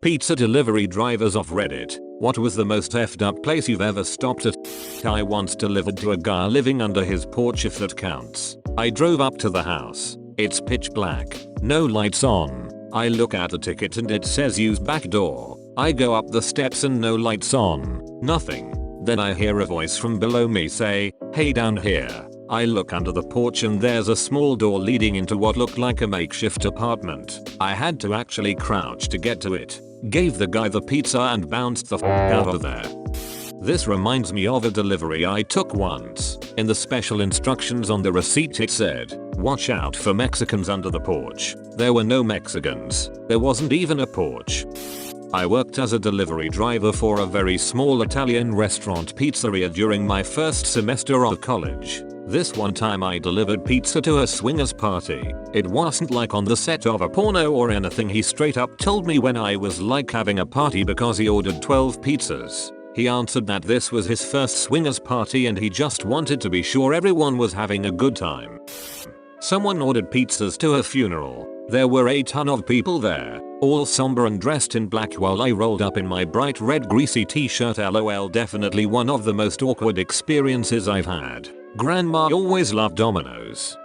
Pizza delivery drivers off Reddit. What was the most effed up place you've ever stopped at? I once delivered to a guy living under his porch, if that counts. I drove up to the house. It's pitch black. No lights on. I look at the ticket and it says use back door. I go up the steps and no lights on. Nothing. Then I hear a voice from below me say, "Hey, down here." I look under the porch and there's a small door leading into what looked like a makeshift apartment. I had to actually crouch to get to it. Gave the guy the pizza and bounced the f out of there. This reminds me of a delivery I took once. In the special instructions on the receipt it said, "Watch out for Mexicans under the porch." There were no Mexicans. There wasn't even a porch. I worked as a delivery driver for a very small Italian restaurant pizzeria during my first semester of college. This one time I delivered pizza to a swingers party. It wasn't like on the set of a porno or anything. He straight up told me when I was like having a party because he ordered 12 pizzas. He answered that this was his first swingers party and he just wanted to be sure everyone was having a good time. Someone ordered pizzas to a funeral. There were a ton of people there, all somber and dressed in black while I rolled up in my bright red greasy t-shirt. LOL, definitely one of the most awkward experiences I've had. Grandma always loved Domino's.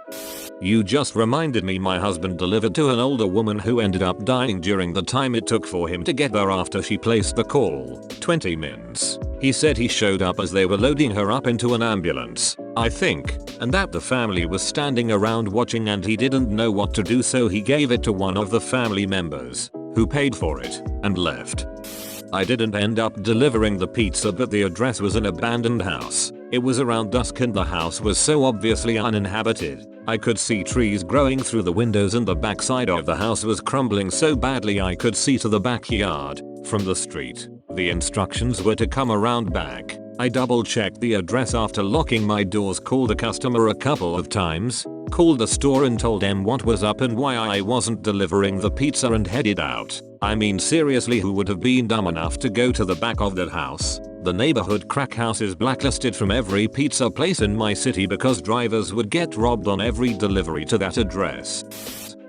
You just reminded me my husband delivered to an older woman who ended up dying during the time it took for him to get there after she placed the call. 20 minutes. He said he showed up as they were loading her up into an ambulance, I think, and that the family was standing around watching and he didn't know what to do, so he gave it to one of the family members, who paid for it, and left. I didn't end up delivering the pizza, but the address was an abandoned house. It was around dusk and the house was so obviously uninhabited. I could see trees growing through the windows and the backside of the house was crumbling so badly I could see to the backyard from the street. The instructions were to come around back. I double checked the address after locking my doors, called a customer a couple of times, called the store and told them what was up and why I wasn't delivering the pizza, and headed out. I mean, seriously, who would have been dumb enough to go to the back of that house? The neighborhood crack house is blacklisted from every pizza place in my city because drivers would get robbed on every delivery to that address.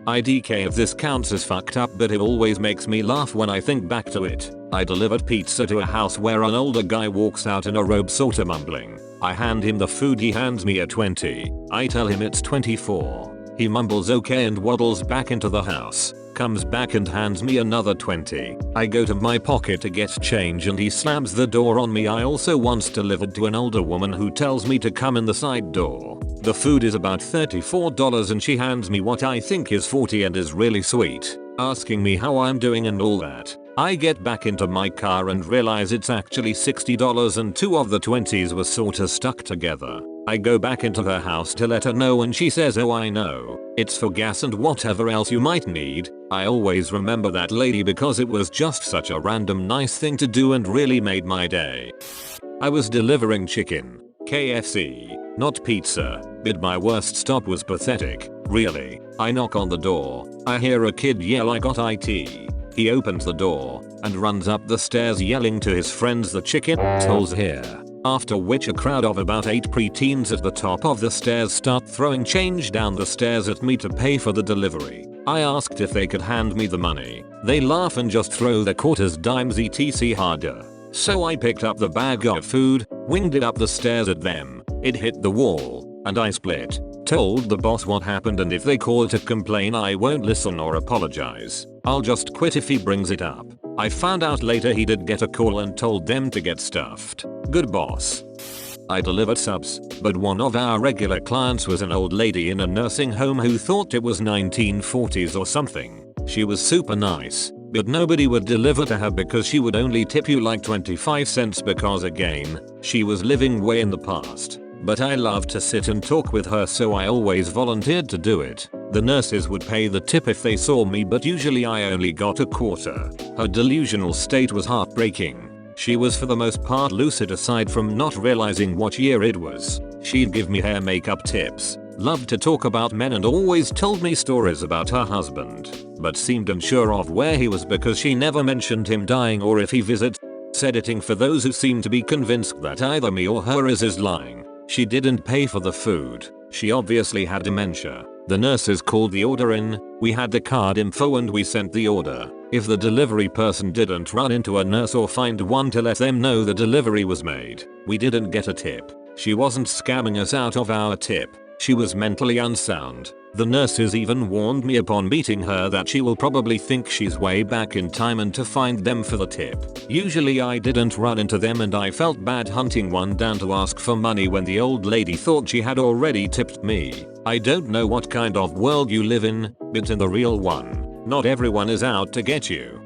IDK if this counts as fucked up, but it always makes me laugh when I think back to it. I delivered pizza to a house where an older guy walks out in a robe sorta mumbling. I hand him the food, he hands me a 20. I tell him it's 24. He mumbles okay and waddles back into the house. Comes back and hands me another 20. I go to my pocket to get change and he slams the door on me. I also once delivered to an older woman who tells me to come in the side door. The food is about $34 and she hands me what I think is 40 and is really sweet, asking me how I'm doing and all that. I get back into my car and realize it's actually $60 and 2 of the 20s were sorta stuck together. I go back into her house to let her know and she says, "Oh, I know. It's for gas and whatever else you might need." I always remember that lady because it was just such a random nice thing to do and really made my day. I was delivering chicken, KFC, not pizza, but my worst stop was pathetic, really. I knock on the door. I hear a kid yell, "I got IT." He opens the door and runs up the stairs yelling to his friends, "The chicken hole's here." After which a crowd of about 8 preteens at the top of the stairs start throwing change down the stairs at me to pay for the delivery. I asked if they could hand me the money. They laugh and just throw the quarters, dimes etc harder. So I picked up the bag of food, winged it up the stairs at them. It hit the wall, and I split. Told the boss what happened, and if they call to complain I won't listen or apologize. I'll just quit if he brings it up. I found out later he did get a call and told them to get stuffed. Good boss. I delivered subs, but one of our regular clients was an old lady in a nursing home who thought it was 1940s or something. She was super nice, but nobody would deliver to her because she would only tip you like 25 cents because again, she was living way in the past. But I loved to sit and talk with her, so I always volunteered to do it. The nurses would pay the tip if they saw me, but usually I only got a quarter. Her delusional state was heartbreaking. She was for the most part lucid aside from not realizing what year it was. She'd give me hair makeup tips, loved to talk about men, and always told me stories about her husband, but seemed unsure of where he was because she never mentioned him dying or if he visits. Editing for those who seem to be convinced that either me or her is lying. She didn't pay for the food. She obviously had dementia. The nurses called the order in, we had the card info and we sent the order. If the delivery person didn't run into a nurse or find one to let them know the delivery was made, we didn't get a tip. She wasn't scamming us out of our tip. She was mentally unsound. The nurses even warned me upon meeting her that she will probably think she's way back in time and to find them for the tip. Usually I didn't run into them and I felt bad hunting one down to ask for money when the old lady thought she had already tipped me. I don't know what kind of world you live in, but in the real one, not everyone is out to get you.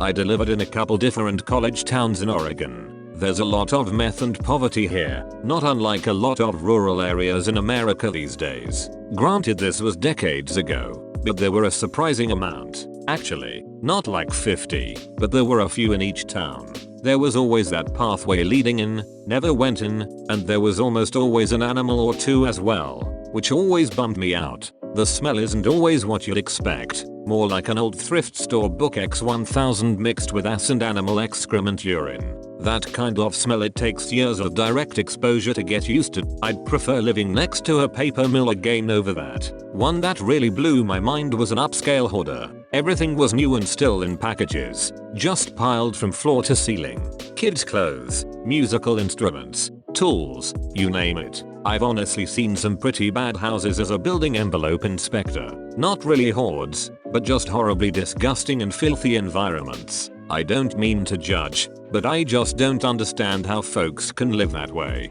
I delivered in a couple different college towns in Oregon. There's a lot of meth and poverty here, not unlike a lot of rural areas in America these days. Granted, this was decades ago, but there were a surprising amount. Actually, not like 50, but there were a few in each town. There was always that pathway leading in, never went in, and there was almost always an animal or two as well, which always bummed me out. The smell isn't always what you'd expect, more like an old thrift store book X1000 mixed with ass and animal excrement urine. That kind of smell, it takes years of direct exposure to get used to. I'd prefer living next to a paper mill again over that. One that really blew my mind was an upscale hoarder. Everything was new and still in packages, just piled from floor to ceiling. Kids' clothes, musical instruments, tools, you name it. I've honestly seen some pretty bad houses as a building envelope inspector. Not really hoards, but just horribly disgusting and filthy environments. I don't mean to judge, but I just don't understand how folks can live that way.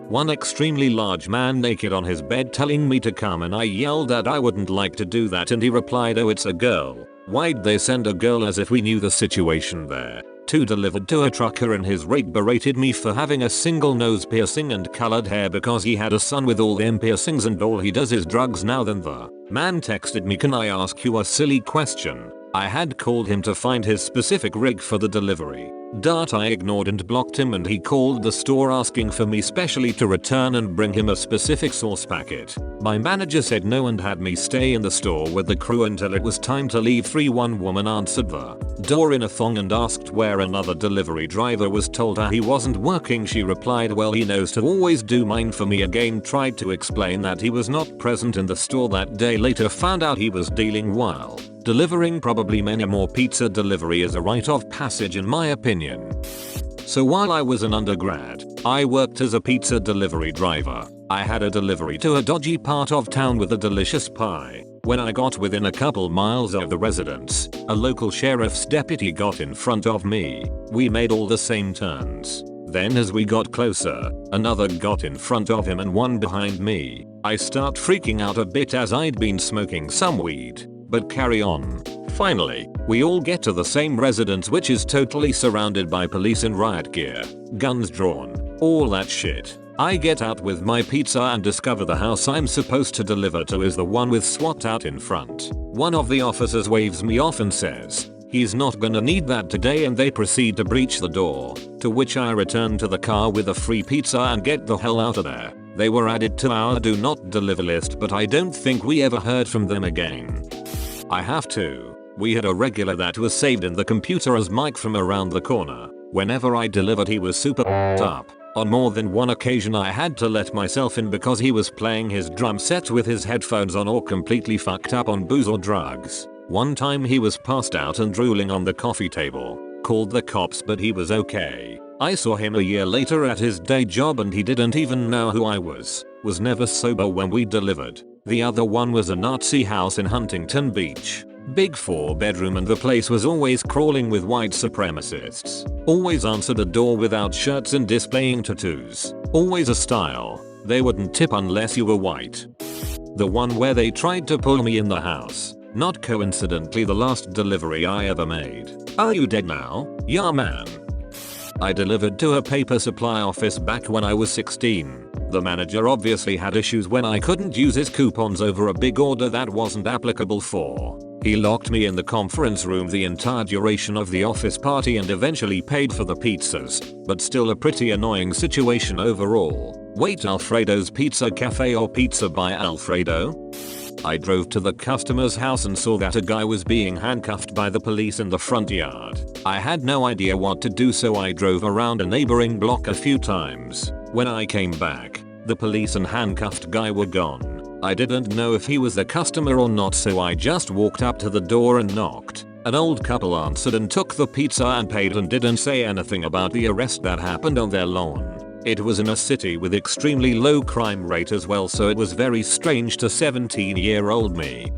One extremely large man naked on his bed telling me to come, and I yelled that I wouldn't like to do that, and he replied, "Oh, it's a girl. Why'd they send a girl?" as if we knew the situation there. Two delivered to a trucker, and his rate berated me for having a single nose piercing and colored hair because he had a son with all them piercings and all he does is drugs now. Then the man texted me, "Can I ask you a silly question?" I had called him to find his specific rig for the delivery. I ignored and blocked him, and he called the store asking for me specially to return and bring him a specific sauce packet. My manager said no and had me stay in the store with the crew until it was time to leave. One woman answered the door in a thong and asked where another delivery driver was. Told her he wasn't working. She replied, "Well, he knows to always do mine for me." Again tried to explain that he was not present in the store that day. Later found out he was dealing while delivering. Probably many more. Pizza delivery is a rite of passage in my opinion. So while I was an undergrad, I worked as a pizza delivery driver. I had a delivery to a dodgy part of town with a delicious pie. When I got within a couple miles of the residence, a local sheriff's deputy got in front of me. We made all the same turns. Then as we got closer, another got in front of him and one behind me. I start freaking out a bit as I'd been smoking some weed, but carry on. Finally, we all get to the same residence, which is totally surrounded by police in riot gear, guns drawn, all that shit. I get out with my pizza and discover the house I'm supposed to deliver to is the one with SWAT out in front. One of the officers waves me off and says, "He's not gonna need that today," and they proceed to breach the door, to which I return to the car with a free pizza and get the hell out of there. They were added to our do not deliver list, but I don't think we ever heard from them again. I have to. We had a regular that was saved in the computer as Mike from around the corner. Whenever I delivered, he was super up. On more than one occasion I had to let myself in because he was playing his drum set with his headphones on or completely fucked up on booze or drugs. One time he was passed out and drooling on the coffee table. Called the cops, but he was okay. I saw him a year later at his day job and he didn't even know who I was. Was never sober when we delivered. The other one was a Nazi house in Huntington Beach. Big 4-bedroom, and the place was always crawling with white supremacists. Always answered a door without shirts and displaying tattoos. Always a style. They wouldn't tip unless you were white. The one where they tried to pull me in the house. Not coincidentally the last delivery I ever made. Are you dead now? Yeah, man. I delivered to a paper supply office back when I was 16. The manager obviously had issues when I couldn't use his coupons over a big order that wasn't applicable for. He locked me in the conference room the entire duration of the office party and eventually paid for the pizzas, but still a pretty annoying situation overall. Wait, Alfredo's Pizza Cafe or Pizza by Alfredo? I drove to the customer's house and saw that a guy was being handcuffed by the police in the front yard. I had no idea what to do, so I drove around a neighboring block a few times. When I came back, the police and handcuffed guy were gone. I didn't know if he was the customer or not, so I just walked up to the door and knocked. An old couple answered and took the pizza and paid and didn't say anything about the arrest that happened on their lawn. It was in a city with extremely low crime rate as well, so it was very strange to 17-year-old me.